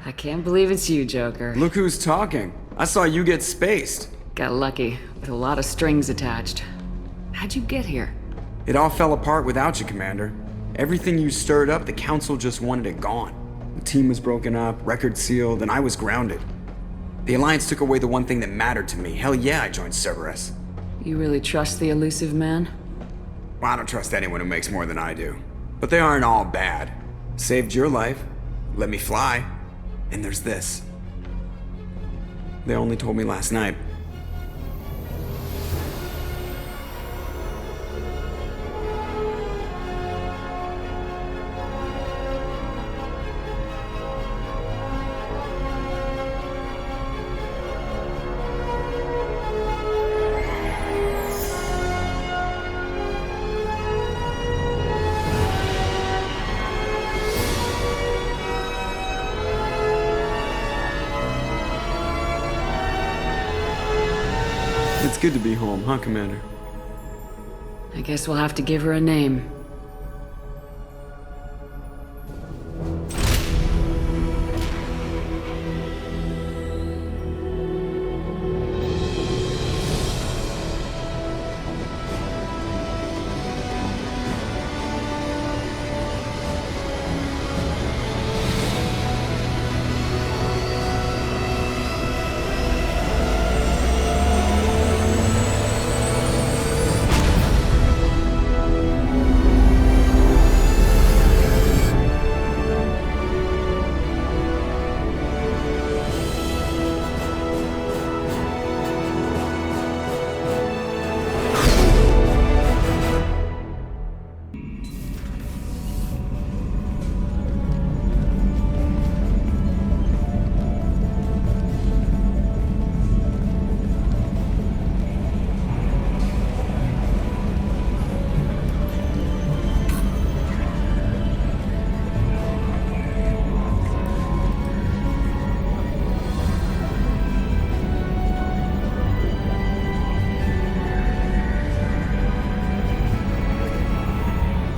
I can't believe it's you, Joker. Look who's talking. I saw you get spaced. Got lucky, with a lot of strings attached. How'd you get here? It all fell apart without you, Commander. Everything you stirred up, the Council just wanted it gone. The team was broken up, record sealed, and I was grounded. The Alliance took away the one thing that mattered to me. Hell yeah, I joined Cerberus. You really trust the elusive man? Well, I don't trust anyone who makes more than I do. But they aren't all bad. Saved your life, let me fly, and there's this. They only told me last night. It's good to be home, huh, Commander? I guess we'll have to give her a name.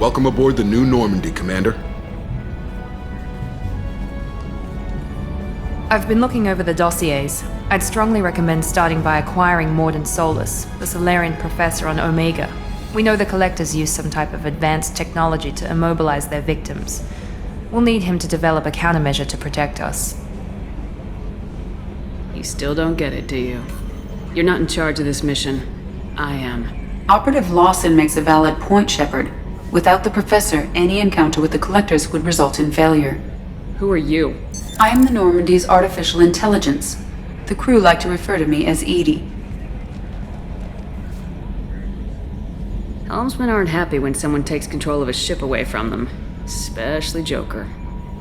Welcome aboard the new Normandy, Commander. I've been looking over the dossiers. I'd strongly recommend starting by acquiring Morden Solus, the Solarian professor on Omega. We know the Collectors use some type of advanced technology to immobilize their victims. We'll need him to develop a countermeasure to protect us. You still don't get it, do you? You're not in charge of this mission. I am. Operative Lawson makes a valid point, Shepard. Without the Professor, any encounter with the Collectors would result in failure. Who are you? I am the Normandy's artificial intelligence. The crew like to refer to me as Edie. Helmsmen aren't happy when someone takes control of a ship away from them. Especially Joker.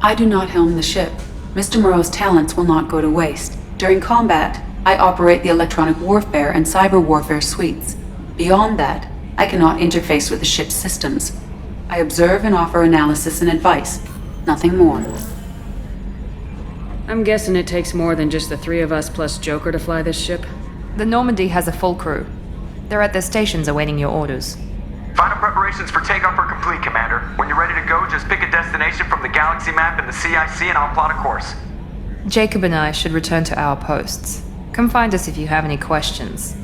I do not helm the ship. Mr. Moreau's talents will not go to waste. During combat, I operate the electronic warfare and cyber warfare suites. Beyond that, I cannot interface with the ship's systems. I observe and offer analysis and advice. Nothing more. I'm guessing it takes more than just the three of us plus Joker to fly this ship? The Normandy has a full crew. They're at their stations awaiting your orders. Final preparations for takeoff are complete, Commander. When you're ready to go, just pick a destination from the galaxy map in the CIC and I'll plot a course. Jacob and I should return to our posts. Come find us if you have any questions.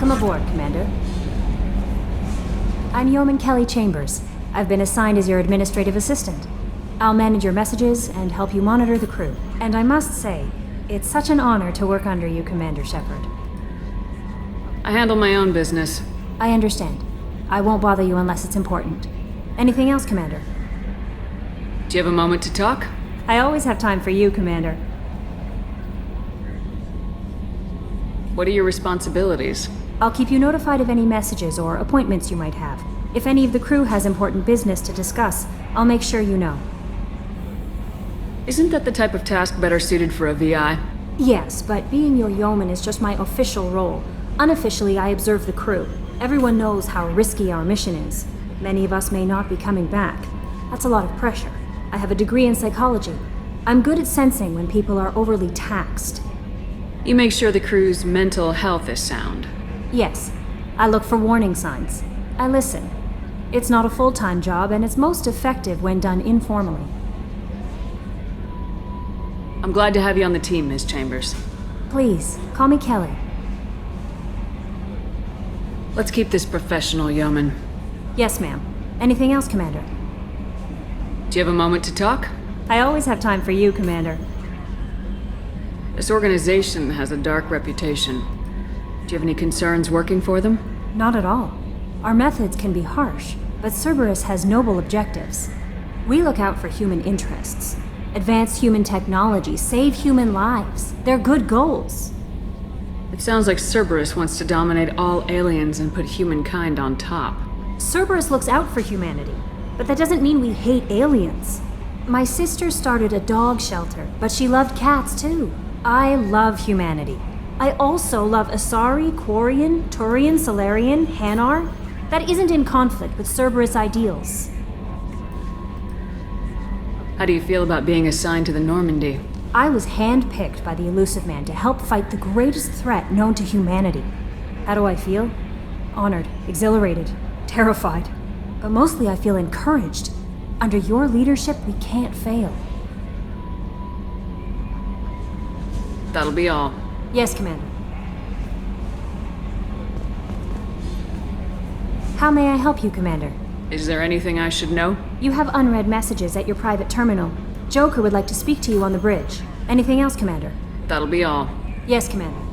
Welcome aboard, Commander. I'm Yeoman Kelly Chambers. I've been assigned as your administrative assistant. I'll manage your messages and help you monitor the crew. And I must say, it's such an honor to work under you, Commander Shepard. I handle my own business. I understand. I won't bother you unless it's important. Anything else, Commander? Do you have a moment to talk? I always have time for you, Commander. What are your responsibilities? I'll keep you notified of any messages or appointments you might have. If any of the crew has important business to discuss, I'll make sure you know. Isn't that the type of task better suited for a VI? Yes, but being your yeoman is just my official role. Unofficially, I observe the crew. Everyone knows how risky our mission is. Many of us may not be coming back. That's a lot of pressure. I have a degree in psychology. I'm good at sensing when people are overly taxed. You make sure the crew's mental health is sound. Yes, I look for warning signs. I listen. It's not a full-time job, and it's most effective when done informally. I'm glad to have you on the team, Ms. Chambers. Please, call me Kelly. Let's keep this professional, Yeoman. Yes, ma'am. Anything else, Commander? Do you have a moment to talk? I always have time for you, Commander. This organization has a dark reputation. Do you have any concerns working for them? Not at all. Our methods can be harsh, but Cerberus has noble objectives. We look out for human interests. Advance human technology, save human lives. They're good goals. It sounds like Cerberus wants to dominate all aliens and put humankind on top. Cerberus looks out for humanity, but that doesn't mean we hate aliens. My sister started a dog shelter, but she loved cats too. I love humanity. I also love Asari, Quarian, Turian, Solarian, Hanar. That isn't in conflict with Cerberus ideals. How do you feel about being assigned to the Normandy? I was handpicked by the Elusive Man to help fight the greatest threat known to humanity. How do I feel? Honored, exhilarated, terrified. But mostly I feel encouraged. Under your leadership, we can't fail. That'll be all. Yes, Commander. How may I help you, Commander? Is there anything I should know? You have unread messages at your private terminal. Joker would like to speak to you on the bridge. Anything else, Commander? That'll be all. Yes, Commander.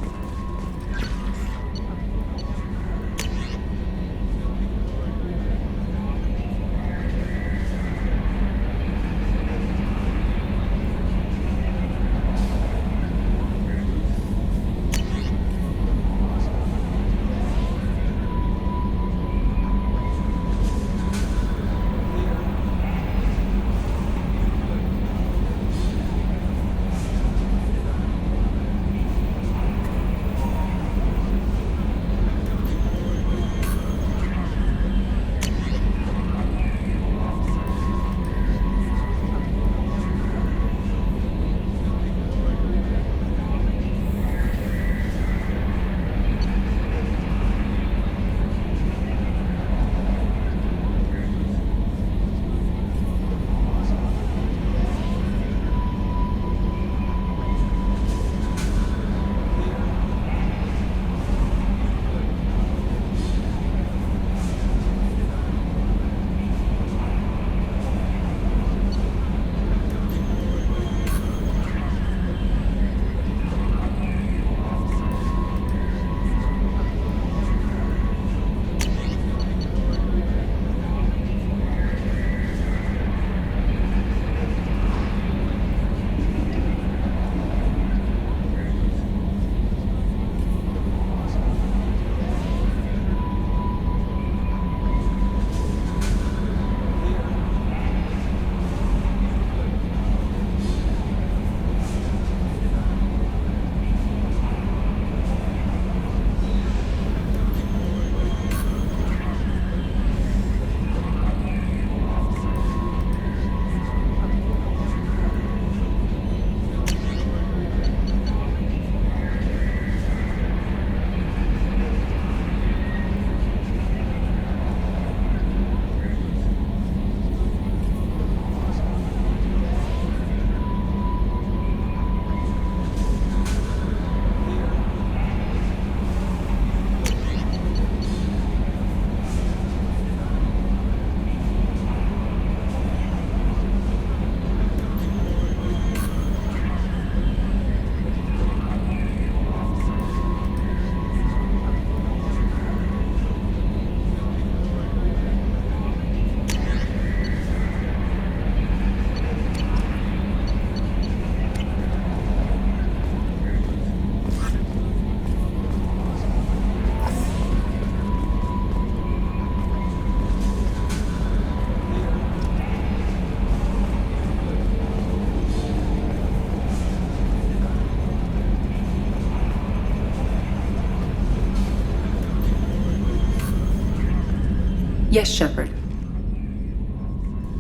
Yes, Shepard.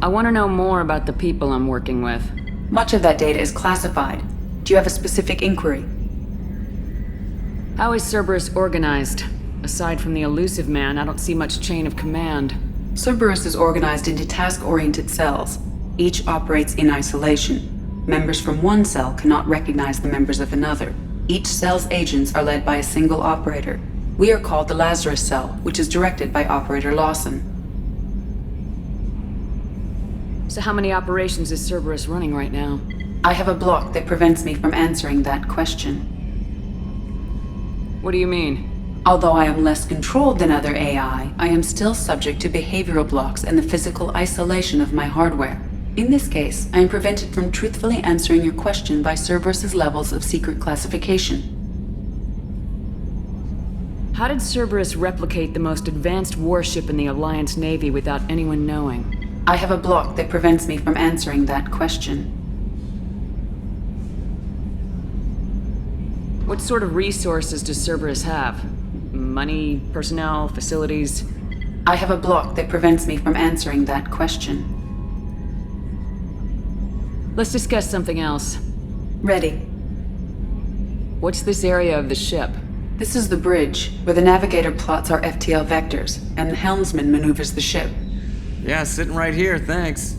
I want to know more about the people I'm working with. Much of that data is classified. Do you have a specific inquiry? How is Cerberus organized? Aside from the elusive man, I don't see much chain of command. Cerberus is organized into task-oriented cells. Each operates in isolation. Members from one cell cannot recognize the members of another. Each cell's agents are led by a single operator. We are called the Lazarus Cell, which is directed by Operator Lawson. So how many operations is Cerberus running right now? I have a block that prevents me from answering that question. What do you mean? Although I am less controlled than other AI, I am still subject to behavioral blocks and the physical isolation of my hardware. In this case, I am prevented from truthfully answering your question by Cerberus's levels of secret classification. How did Cerberus replicate the most advanced warship in the Alliance Navy without anyone knowing? I have a block that prevents me from answering that question. What sort of resources does Cerberus have? Money, personnel, facilities? I have a block that prevents me from answering that question. Let's discuss something else. Ready. What's this area of the ship? This is the bridge, where the navigator plots our FTL vectors, and the helmsman maneuvers the ship. Yeah, sitting right here, thanks.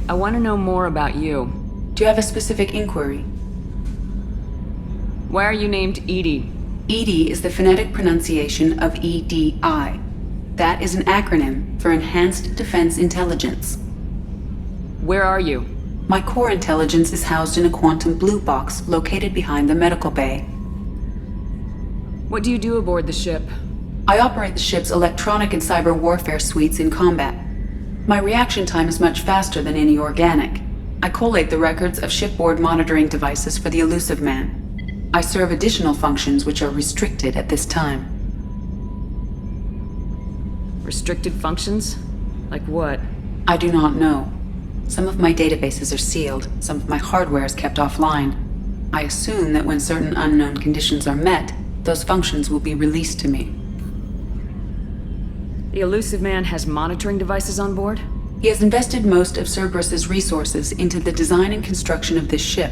I want to know more about you. Do you have a specific inquiry? Why are you named Edie? EDI is the phonetic pronunciation of EDI. That is an acronym for Enhanced Defense Intelligence. Where are you? My core intelligence is housed in a quantum blue box located behind the medical bay. What do you do aboard the ship? I operate the ship's electronic and cyber warfare suites in combat. My reaction time is much faster than any organic. I collate the records of shipboard monitoring devices for the elusive man. I serve additional functions which are restricted at this time. Restricted functions? Like what? I do not know. Some of my databases are sealed, some of my hardware is kept offline. I assume that when certain unknown conditions are met, those functions will be released to me. The elusive man has monitoring devices on board? He has invested most of Cerberus's resources into the design and construction of this ship.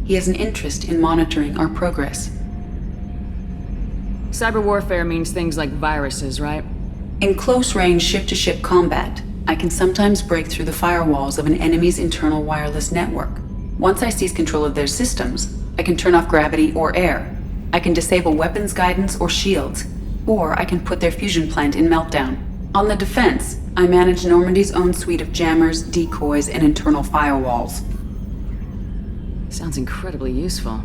He has an interest in monitoring our progress. Cyber warfare means things like viruses, right? In close-range ship-to-ship combat, I can sometimes break through the firewalls of an enemy's internal wireless network. Once I seize control of their systems, I can turn off gravity or air. I can disable weapons guidance or shields, or I can put their fusion plant in meltdown. On the defense, I manage Normandy's own suite of jammers, decoys, and internal firewalls. Sounds incredibly useful.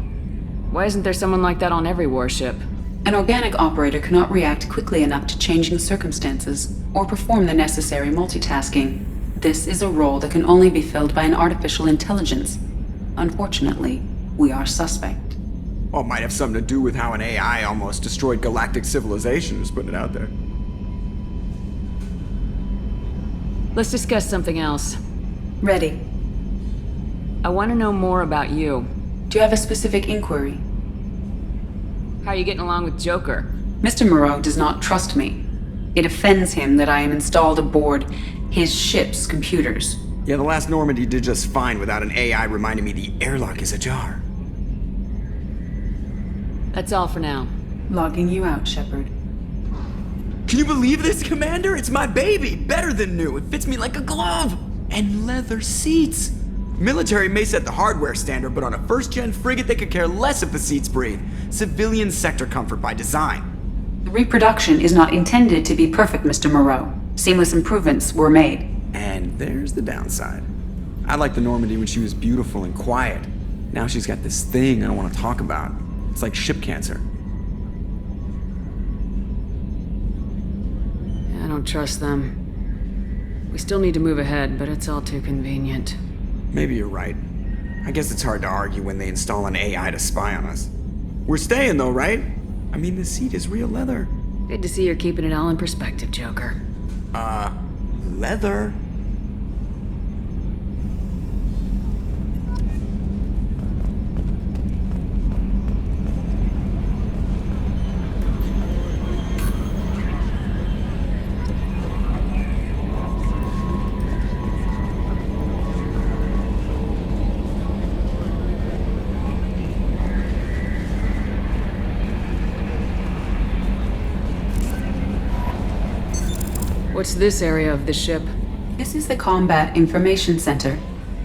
Why isn't there someone like that on every warship? An organic operator cannot react quickly enough to changing circumstances, or perform the necessary multitasking. This is a role that can only be filled by an artificial intelligence. Unfortunately, we are suspect. Well, it might have something to do with how an AI almost destroyed galactic civilization, just putting it out there. Let's discuss something else. Ready. I want to know more about you. Do you have a specific inquiry? How are you getting along with Joker? Mr. Moreau does not trust me. It offends him that I am installed aboard his ship's computers. Yeah, the last Normandy did just fine without an AI reminding me the airlock is ajar. That's all for now. Logging you out, Shepard. Can you believe this, Commander? It's my baby! Better than new. It fits me like a glove! And leather seats! Military may set the hardware standard, but on a first-gen frigate they could care less if the seats breathe. Civilian sector comfort by design. The reproduction is not intended to be perfect, Mr. Moreau. Seamless improvements were made. And there's the downside. I liked the Normandy when she was beautiful and quiet. Now she's got this thing I don't want to talk about. It's like ship cancer. I don't trust them. We still need to move ahead, but it's all too convenient. Maybe you're right. I guess it's hard to argue when they install an AI to spy on us. We're staying though, right? I mean, the seat is real leather. Good to see you're keeping it all in perspective, Joker. Leather? What's this area of the ship? This is the Combat Information Center.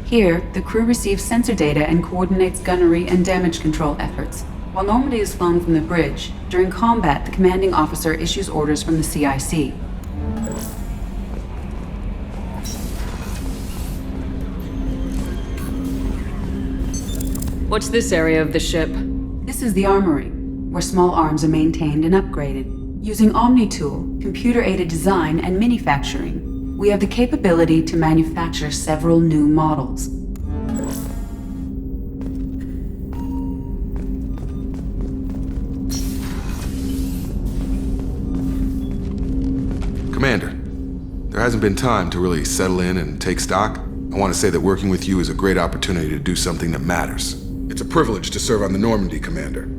Here, the crew receives sensor data and coordinates gunnery and damage control efforts. While Normandy is flown from the bridge, during combat, the commanding officer issues orders from the CIC. What's this area of the ship? This is the armory, where small arms are maintained and upgraded. Using OmniTool, computer-aided design, and manufacturing, we have the capability to manufacture several new models. Commander, there hasn't been time to really settle in and take stock. I want to say that working with you is a great opportunity to do something that matters. It's a privilege to serve on the Normandy, Commander.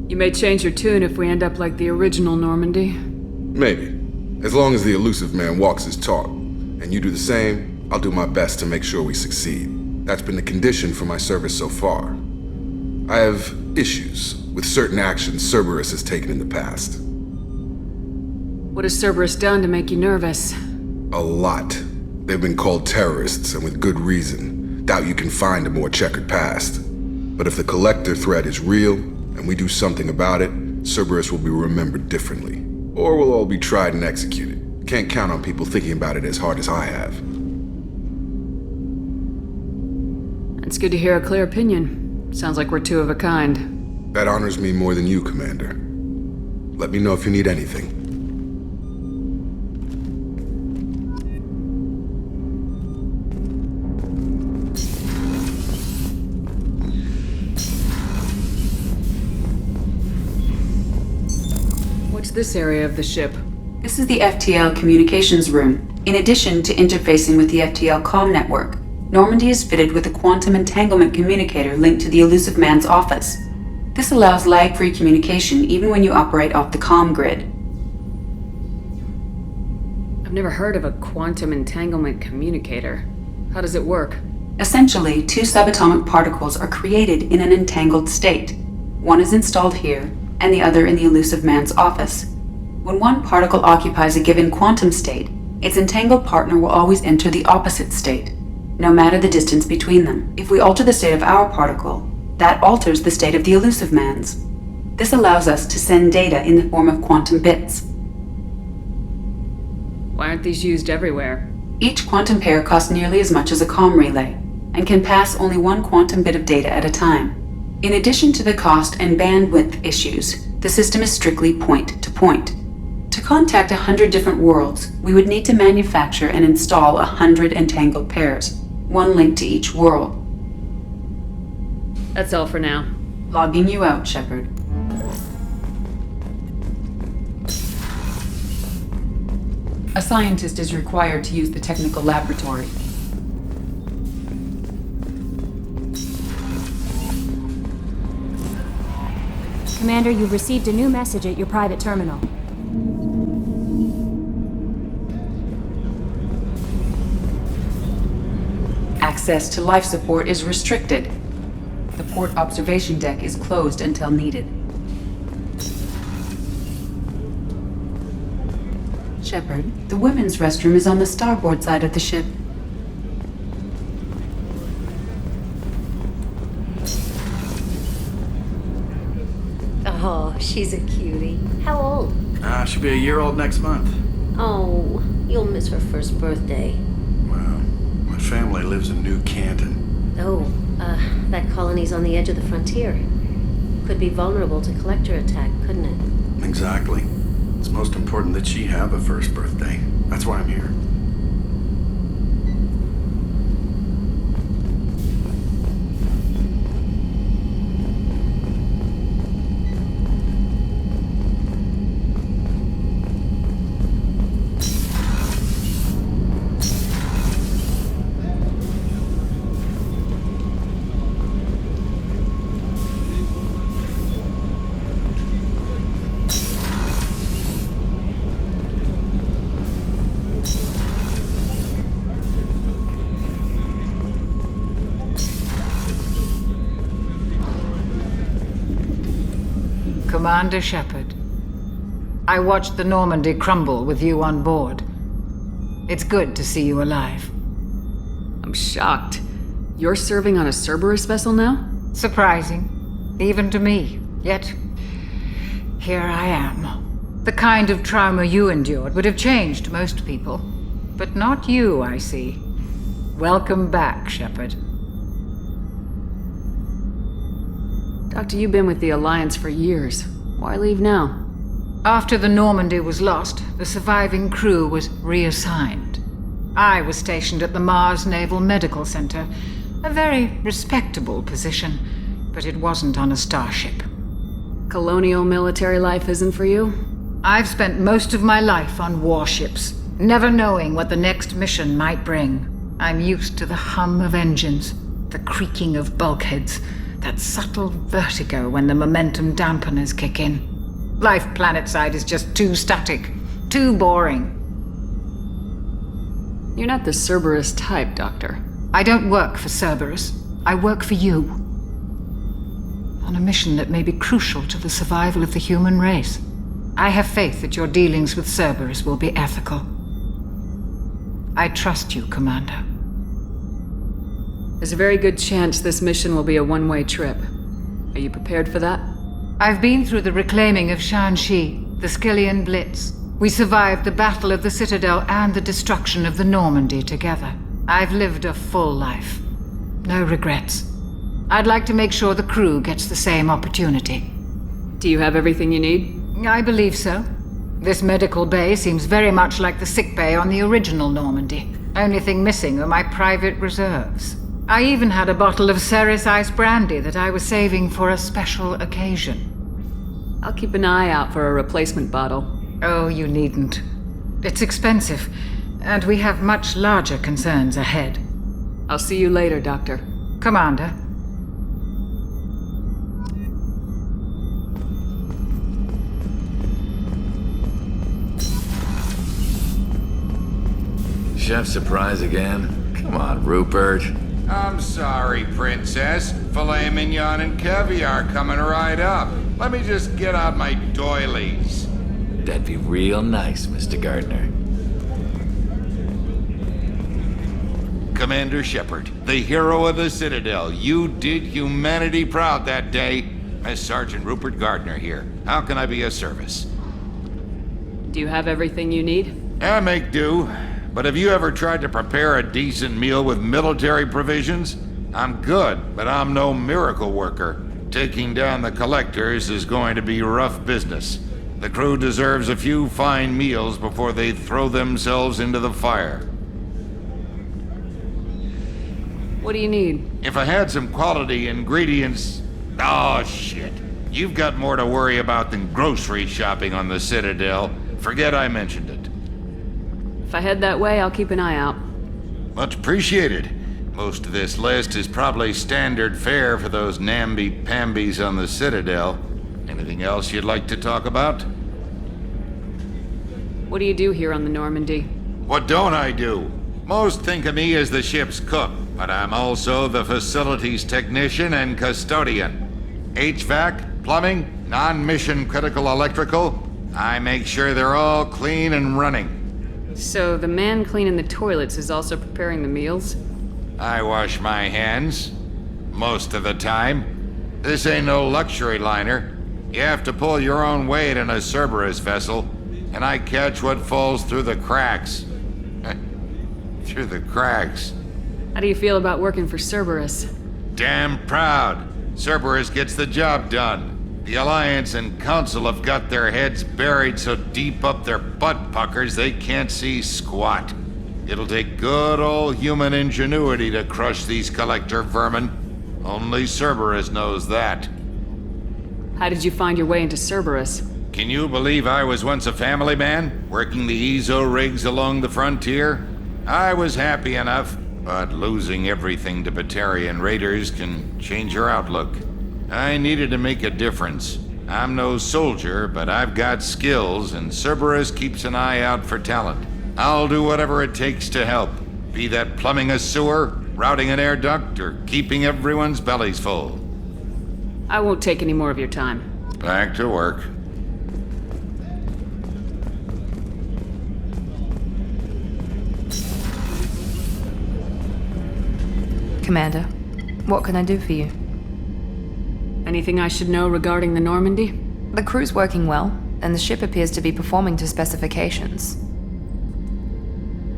You may change your tune if we end up like the original Normandy. Maybe. As long as the elusive man walks his talk, and you do the same, I'll do my best to make sure we succeed. That's been the condition for my service so far. I have issues with certain actions Cerberus has taken in the past. What has Cerberus done to make you nervous? A lot. They've been called terrorists, and with good reason. Doubt you can find a more checkered past. But if the Collector threat is real, and we do something about it, Cerberus will be remembered differently. Or we'll all be tried and executed. Can't count on people thinking about it as hard as I have. It's good to hear a clear opinion. Sounds like we're two of a kind. That honors me more than you, Commander. Let me know if you need anything. What's this area of the ship? This is the FTL communications room. In addition to interfacing with the FTL comm network, Normandy is fitted with a quantum entanglement communicator linked to the elusive man's office. This allows lag-free communication even when you operate off the comm grid. I've never heard of a quantum entanglement communicator. How does it work? Essentially, two subatomic particles are created in an entangled state. One is installed here, and the other in the elusive man's office. When one particle occupies a given quantum state, its entangled partner will always enter the opposite state, no matter the distance between them. If we alter the state of our particle, that alters the state of the elusive man's. This allows us to send data in the form of quantum bits. Why aren't these used everywhere? Each quantum pair costs nearly as much as a comm relay, and can pass only one quantum bit of data at a time. In addition to the cost and bandwidth issues, the system is strictly point-to-point. To contact 100 different worlds, we would need to manufacture and install 100 entangled pairs, one linked to each world. That's all for now. Logging you out, Shepard. A scientist is required to use the technical laboratory. Commander, you've received a new message at your private terminal. Access to life support is restricted. The port observation deck is closed until needed. Shepard, the women's restroom is on the starboard side of the ship. Oh, she's a cutie. How old? She'll be a year old next month. Oh, you'll miss her first birthday. Well, my family lives in New Canton. Oh, that colony's on the edge of the frontier. Could be vulnerable to collector attack, couldn't it? Exactly. It's most important that she have a first birthday. That's why I'm here. Commander Shepard, I watched the Normandy crumble with you on board. It's good to see you alive. I'm shocked. You're serving on a Cerberus vessel now? Surprising, even to me. Yet, here I am. The kind of trauma you endured would have changed most people. But not you, I see. Welcome back, Shepard. Doctor, you've been with the Alliance for years. Why leave now? After the Normandy was lost, the surviving crew was reassigned. I was stationed at the Mars Naval Medical Center, a very respectable position, but it wasn't on a starship. Colonial military life isn't for you? I've spent most of my life on warships, never knowing what the next mission might bring. I'm used to the hum of engines, the creaking of bulkheads, that subtle vertigo when the momentum dampeners kick in. Life planetside is just too static, too boring. You're not the Cerberus type, Doctor. I don't work for Cerberus. I work for you. On a mission that may be crucial to the survival of the human race. I have faith that your dealings with Cerberus will be ethical. I trust you, Commander. There's a very good chance this mission will be a one-way trip. Are you prepared for that? I've been through the reclaiming of Shanxi, the Skillian Blitz. We survived the Battle of the Citadel and the destruction of the Normandy together. I've lived a full life. No regrets. I'd like to make sure the crew gets the same opportunity. Do you have everything you need? I believe so. This medical bay seems very much like the sick bay on the original Normandy. Only thing missing are my private reserves. I even had a bottle of Ceres Ice brandy that I was saving for a special occasion. I'll keep an eye out for a replacement bottle. Oh, you needn't. It's expensive, and we have much larger concerns ahead. I'll see you later, Doctor. Commander. Chef surprise again? Come on, Rupert. I'm sorry, Princess. Filet mignon and caviar coming right up. Let me just get out my doilies. That'd be real nice, Mr. Gardner. Commander Shepard, the hero of the Citadel. You did humanity proud that day. As Sergeant Rupert Gardner here. How can I be of service? Do you have everything you need? I make do. But have you ever tried to prepare a decent meal with military provisions? I'm good, but I'm no miracle worker. Taking down the collectors is going to be rough business. The crew deserves a few fine meals before they throw themselves into the fire. What do you need? If I had some quality ingredients... Oh, shit. You've got more to worry about than grocery shopping on the Citadel. Forget I mentioned it. If I head that way, I'll keep an eye out. Much appreciated. Most of this list is probably standard fare for those namby-pambies on the Citadel. Anything else you'd like to talk about? What do you do here on the Normandy? What don't I do? Most think of me as the ship's cook, but I'm also the facilities technician and custodian. HVAC, plumbing, non-mission critical electrical. I make sure they're all clean and running. So the man cleaning the toilets is also preparing the meals? I wash my hands. Most of the time. This ain't no luxury liner. You have to pull your own weight in a Cerberus vessel, and I catch what falls through the cracks. Through the cracks. How do you feel about working for Cerberus? Damn proud. Cerberus gets the job done. The Alliance and Council have got their heads buried so deep up their butt puckers they can't see squat. It'll take good old human ingenuity to crush these collector vermin. Only Cerberus knows that. How did you find your way into Cerberus? Can you believe I was once a family man, working the EZO rigs along the frontier? I was happy enough, but losing everything to Batarian raiders can change your outlook. I needed to make a difference. I'm no soldier, but I've got skills, and Cerberus keeps an eye out for talent. I'll do whatever it takes to help, be that plumbing a sewer, routing an air duct, or keeping everyone's bellies full. I won't take any more of your time. Back to work. Commander. What can I do for you? Anything I should know regarding the Normandy? The crew's working well, and the ship appears to be performing to specifications.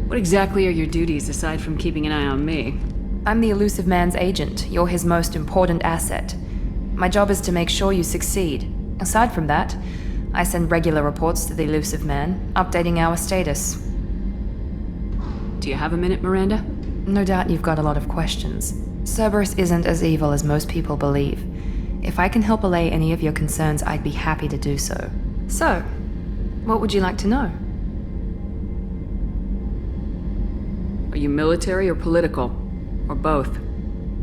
What exactly are your duties aside from keeping an eye on me? I'm the Elusive Man's agent. You're his most important asset. My job is to make sure you succeed. Aside from that, I send regular reports to the Elusive Man, updating our status. Do you have a minute, Miranda? No doubt you've got a lot of questions. Cerberus isn't as evil as most people believe. If I can help allay any of your concerns, I'd be happy to do so. So, what would you like to know? Are you military or political? Or both?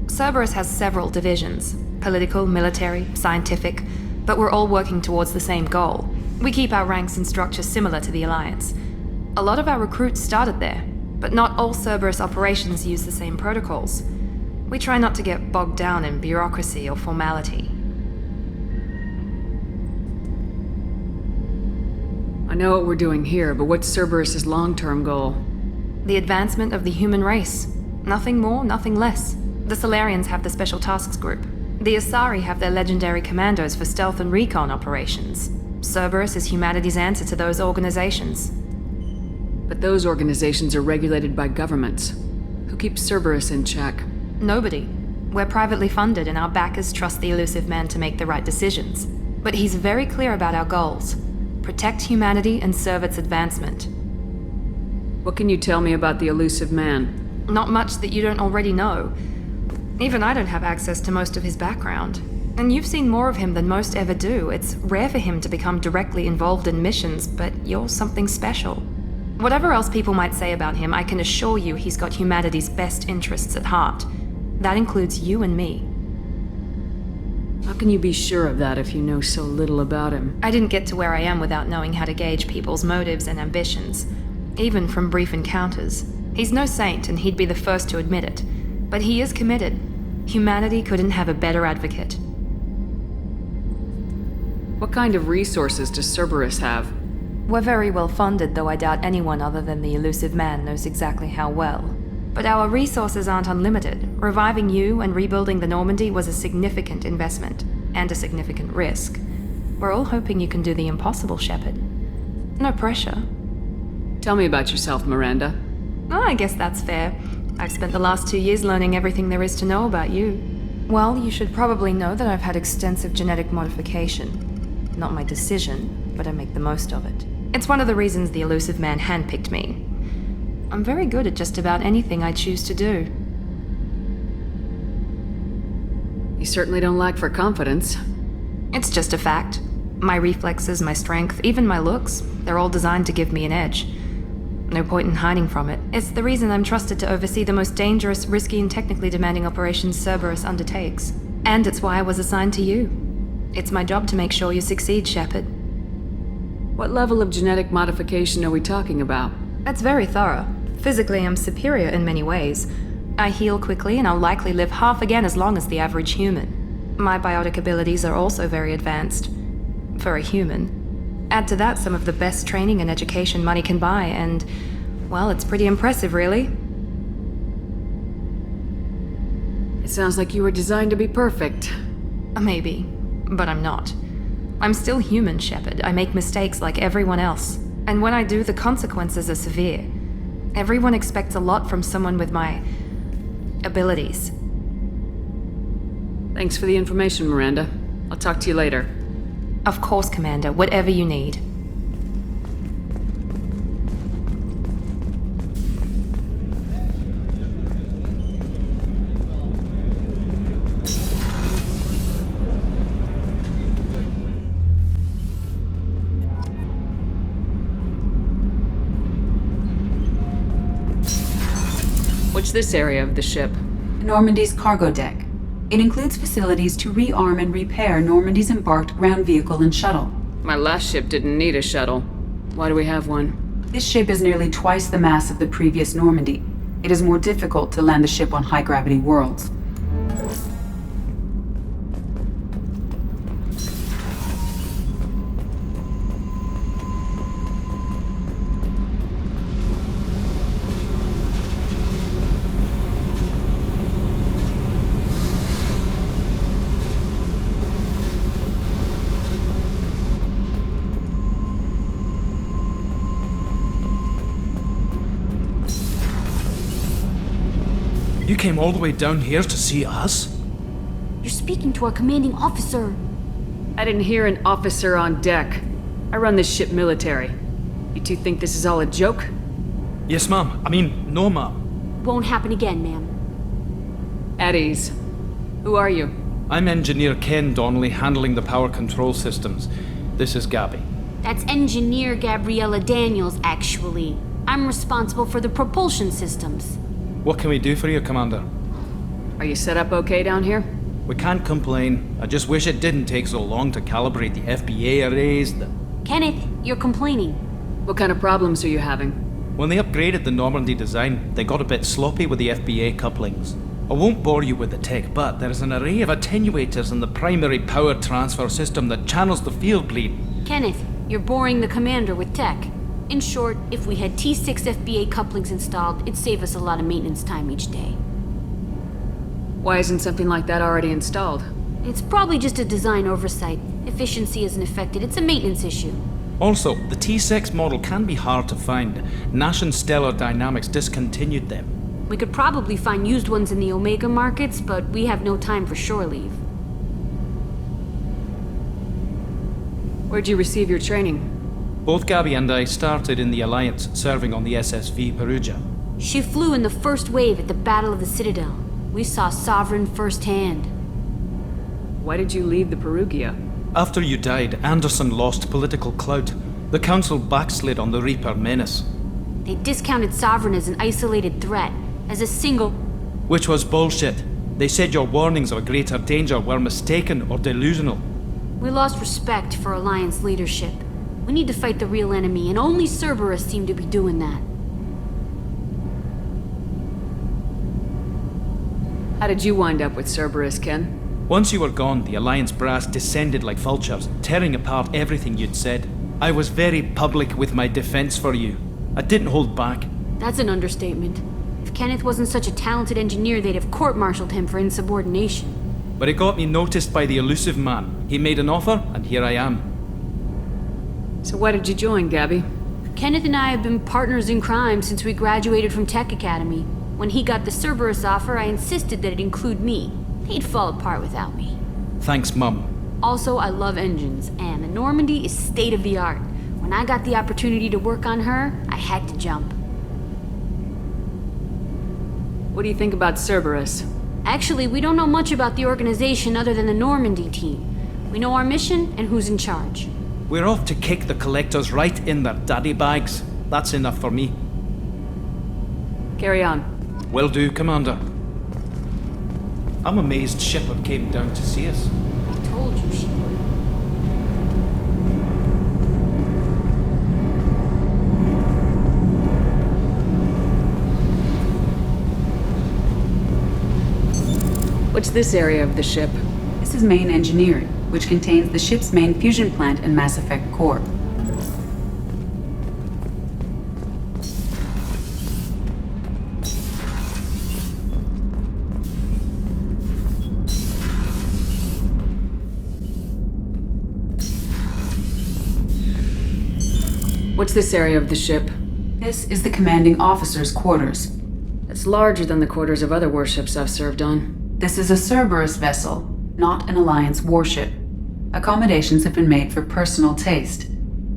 Cerberus has several divisions. Political, military, scientific, but we're all working towards the same goal. We keep our ranks and structure similar to the Alliance. A lot of our recruits started there, but not all Cerberus operations use the same protocols. We try not to get bogged down in bureaucracy or formality. I know what we're doing here, but what's Cerberus's long-term goal? The advancement of the human race. Nothing more, nothing less. The Solarians have the Special Tasks Group. The Asari have their legendary commandos for stealth and recon operations. Cerberus is humanity's answer to those organizations. But those organizations are regulated by governments. Who keeps Cerberus in check? Nobody. We're privately funded and our backers trust the Elusive Man to make the right decisions. But he's very clear about our goals. Protect humanity and serve its advancement. What can you tell me about the Elusive Man? Not much that you don't already know. Even I don't have access to most of his background. And you've seen more of him than most ever do. It's rare for him to become directly involved in missions, but you're something special. Whatever else people might say about him, I can assure you he's got humanity's best interests at heart. That includes you and me. How can you be sure of that if you know so little about him? I didn't get to where I am without knowing how to gauge people's motives and ambitions, even from brief encounters. He's no saint, and he'd be the first to admit it. But he is committed. Humanity couldn't have a better advocate. What kind of resources does Cerberus have? We're very well funded, though I doubt anyone other than the Elusive Man knows exactly how well. But our resources aren't unlimited. Reviving you and rebuilding the Normandy was a significant investment, and a significant risk. We're all hoping you can do the impossible, Shepard. No pressure. Tell me about yourself, Miranda. Oh, I guess that's fair. I've spent the last 2 years learning everything there is to know about you. Well, you should probably know that I've had extensive genetic modification. Not my decision, but I make the most of it. It's one of the reasons the Elusive Man handpicked me. I'm very good at just about anything I choose to do. You certainly don't lack for confidence. It's just a fact. My reflexes, my strength, even my looks, they're all designed to give me an edge. No point in hiding from it. It's the reason I'm trusted to oversee the most dangerous, risky, and technically demanding operations Cerberus undertakes. And it's why I was assigned to you. It's my job to make sure you succeed, Shepard. What level of genetic modification are we talking about? That's very thorough. Physically, I'm superior in many ways. I heal quickly, and I'll likely live half again as long as the average human. My biotic abilities are also very advanced. For a human. Add to that some of the best training and education money can buy, and, well, it's pretty impressive, really. It sounds like you were designed to be perfect. Maybe, but I'm not. I'm still human, Shepard. I make mistakes like everyone else. And when I do, the consequences are severe. Everyone expects a lot from someone with my abilities. Thanks for the information, Miranda. I'll talk to you later. Of course, Commander. Whatever you need. What's this area of the ship? Normandy's cargo deck. It includes facilities to rearm and repair Normandy's embarked ground vehicle and shuttle. My last ship didn't need a shuttle. Why do we have one? This ship is nearly twice the mass of the previous Normandy. It is more difficult to land the ship on high-gravity worlds. You came all the way down here to see us? You're speaking to our commanding officer. I didn't hear an officer on deck. I run this ship military. You two think this is all a joke? Yes, ma'am. I mean, no, ma'am. Won't happen again, ma'am. At ease. Who are you? I'm Engineer Ken Donnelly, handling the power control systems. This is Gabby. That's Engineer Gabriella Daniels, actually. I'm responsible for the propulsion systems. What can we do for you, Commander? Are you set up okay down here? We can't complain. I just wish it didn't take so long to calibrate the FBA arrays. Kenneth, you're complaining. What kind of problems are you having? When they upgraded the Normandy design, they got a bit sloppy with the FBA couplings. I won't bore you with the tech, but there is an array of attenuators in the primary power transfer system that channels the field bleed. Kenneth, you're boring the commander with tech. In short, if we had T6 FBA couplings installed, it'd save us a lot of maintenance time each day. Why isn't something like that already installed? It's probably just a design oversight. Efficiency isn't affected, it's a maintenance issue. Also, the T6 model can be hard to find. Nash and Stellar Dynamics discontinued them. We could probably find used ones in the Omega markets, but we have no time for shore leave. Where'd you receive your training? Both Gabby and I started in the Alliance, serving on the SSV Perugia. She flew in the first wave at the Battle of the Citadel. We saw Sovereign firsthand. Why did you leave the Perugia? After you died, Anderson lost political clout. The Council backslid on the Reaper menace. They discounted Sovereign as an isolated threat, as a single... Which was bullshit. They said your warnings of a greater danger were mistaken or delusional. We lost respect for Alliance leadership. We need to fight the real enemy, and only Cerberus seemed to be doing that. How did you wind up with Cerberus, Ken? Once you were gone, the Alliance brass descended like vultures, tearing apart everything you'd said. I was very public with my defense for you. I didn't hold back. That's an understatement. If Kenneth wasn't such a talented engineer, they'd have court-martialed him for insubordination. But it got me noticed by the elusive man. He made an offer, and here I am. So why did you join, Gabby? Kenneth and I have been partners in crime since we graduated from Tech Academy. When he got the Cerberus offer, I insisted that it include me. He'd fall apart without me. Thanks, Mum. Also, I love engines, and the Normandy is state-of-the-art. When I got the opportunity to work on her, I had to jump. What do you think about Cerberus? Actually, we don't know much about the organization other than the Normandy team. We know our mission and who's in charge. We're off to kick the Collectors right in their daddy bags. That's enough for me. Carry on. Will do, Commander. I'm amazed Shepard came down to see us. I told you she would. What's this area of the ship? This is main engineering, which contains the ship's main fusion plant and Mass Effect core. What's this area of the ship? This is the commanding officer's quarters. It's larger than the quarters of other warships I've served on. This is a Cerberus vessel, not an Alliance warship. Accommodations have been made for personal taste.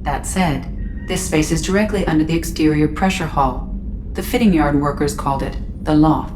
That said, this space is directly under the exterior pressure hull. The fitting yard workers called it the loft.